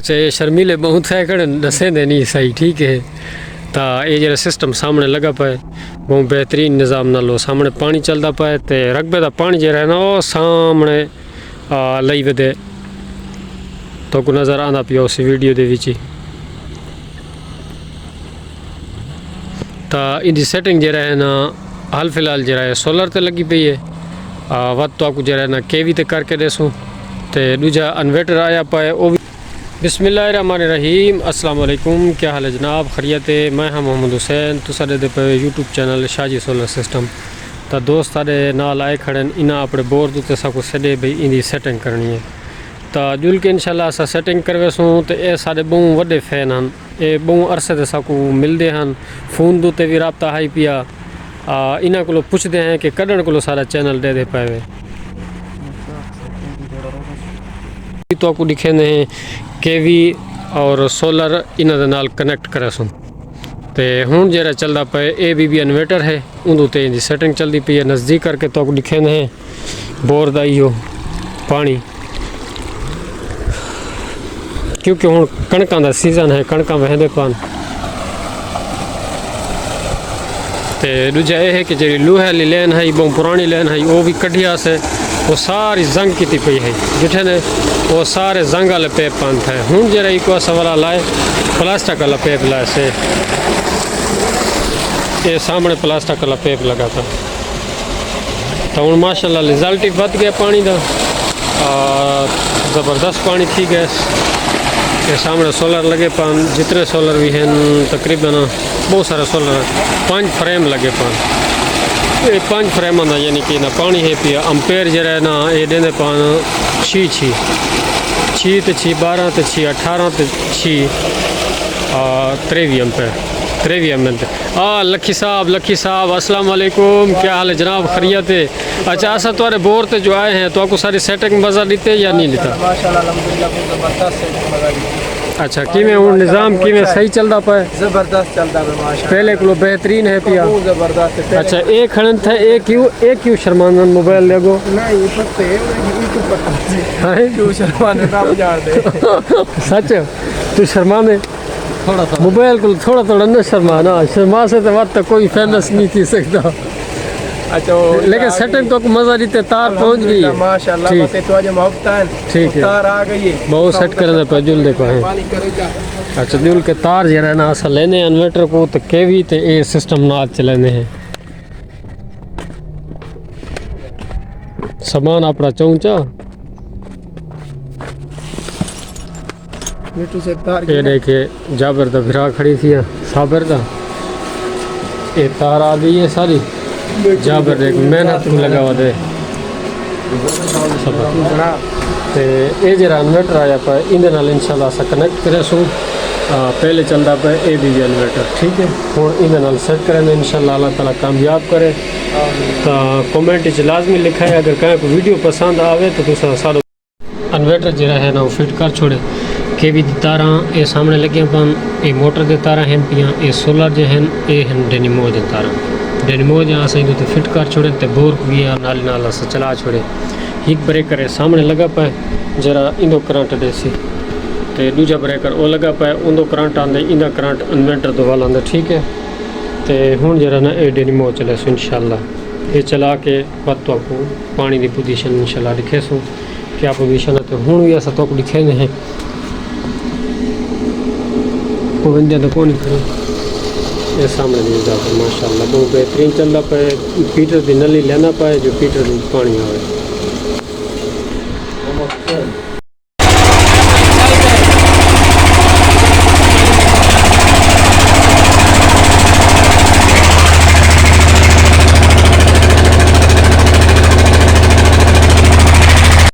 अच्छा ये शर्मीले बहुत है कड़े दसे दे नहीं सही ठीक है। तो ये जरा सिस्टम सामने लगा पाए बहुत बेहतरीन निज़ाम ना लो सामने पानी चलता पाए तो रकबे का पानी जो है ना वो सामने लई वधे तो को नज़र आना पिया उस वीडियो दे विच तो इनकी सैटिंग जरा है ना हाल फिलहाल जरा है सोलर ते लगी पई है वत तो आपको जरा है ना केवी ते करके देसूँ तो दूजा इन्वर्टर आया पाए वो भी। बिस्मिल्लाहिर्रहमानिर्रहीम अस्सलाम वालेकुम, क्या हाल है जनाब, खैरियत है। मैं हाँ मोहम्मद हुसैन तो साढ़े दे पे YouTube channel Shaji solar system तो दोस्त साढ़े नाल आए खड़े इन्हें अपने बोर्ड उत्ते साकू सॾे भई इनकी सैटिंग करनी है तो जुल के इंशाल्लाह अस सैटिंग करवेसूँ तो ये साढ़े बहु वड्डे फैन हैं ये बहु अरसे ते साकू मिलते हैं फोन उत्ते भी राबता हाई पिया इन्हों को पुछते हैं कि कढ़न को सारा चैनल दे दे पाए तो आपको दिखे ने केवी और सोलर इन्होंने नाल कनैक्ट करे सुन तो हूँ जरा चलता पे ए भी इन्वर्टर है उन्दे इनकी सैटिंग चलती पई है नज़दीक करके तो आपको दिखे ने बोर का इो पानी क्योंकि हूँ कणकों का सीजन है कणक वहदे पान तो दूजा यह है कि जी लोहे वाली लेन है बहुत पुरानी लेन है वो भी कढ़िया से वो सारी जंग की पई है जिठे ने वो सारे जंग वाले पेप पान थे हूँ जरा एक सवाल लाए प्लास्टिक वाला पेप लाए से ये सामने प्लास्टिक वाला पेप लगा था तो हूँ माशाल्लाह रिजल्ट ही बद गया पानी का ज़बरदस्त पानी थी गैस ये सामने सोलर लगे पान जितने सोलर भी हैं तकरीबन बहुत सारे सोलर 5 फ्रेम लगे पान ये 5 फ्रेम ना यानी कि ना पानी है पिया अंपेयर जरा है ना ये देने पान 6 तो 12 तो 18 तो 23 अंपेयर 23 मिनट लखी साहब अस्सलाम वालेकुम, क्या हाल है जनाब, खैरियत है। अच्छा असा तुम्हारे बोर ते जो आए हैं तो आपको सारी सेटिंग मज़ा लेते या नहीं लेता? अच्छा किमें हूँ निज़ाम किमें सही चलता पाए? ज़बरदस्त चलता है माशाल्लाह, पहले को बेहतरीन है पिया ज़बरदस्त। अच्छा एक खड़न था एक क्यों शर्माना मोबाइल लेगो नहीं पत्ते क्यों शर्माने ना बुझा दे सच तू शर्माने थोड़ा मोबाइल को थोड़ा न शर्माना शर्मा से तो बात कोई फेमस नहीं थी सकता। अच्छा लेकिन सेटिंग तो मज़ा देते तार पहुंच गई है माशाल्लाह, बस तो आज मोहब्बत है ठीक है तार आ गई है बहुत सेट करने पे जुल देखो है। पानी करेगा अच्छा जुल के तार जरा ना असल लेने इन्वर्टर को तो केवी ते ए सिस्टम ना चलाने हैं सामान अपना चौंचा मिट्टू से तार ये देखे जाबर दा फिरा खड़ी थी साबर दा ये तार आ गई है सारी जाबर देख मेहनत लगा हुआ दे ते ये जरा इन्वर्टर आया पर इन इंशाल्लाह अस कनैक्ट करे सूँ पहले चलता पे ए भी इन्वर्टर ठीक है हूँ इन सेट करें इंशाल्लाह अल्लाह ताला कामयाब करे तो कमेंट लाजमी लिखा है अगर कहीं को वीडियो पसंद आवे तो तुसा सारो इन्वर्टर जरा है ना वो फिट कर छोड़े केवी दी तारा ये सामने लगे पान ये मोटर दे तारा हैं पिया ये सोलर जो हैं ये हैं डेनिमो दे तारा डेनिमो जो अस तो फिट कर छोड़े तो बोर भी नाल अस चला छोड़े एक ब्रेकर है सामने लगा पाए जरा इंदो करंट देसी तो दूजा ब्रेकर वो लगा पाए उन्दो करंट आंदे इंदा करंट इन्वर्टर दो वाल आंदा ठीक है तो हूँ जरा ना ये डेनिमो चले सो इंशाल्लाह ये चला के बत तो आपको पानी की पोजीशन इंशाल्लाह दिखे सो क्या पोजीशन है तो हूँ भी ऐसा तो दिखे हैं बंदे तो कौन ये सामने नहीं जाता माशाल्लाह बहुत बेहतरीन चल रहा पाए पीटर की नली लेना पाए जो पीटर पानी आए।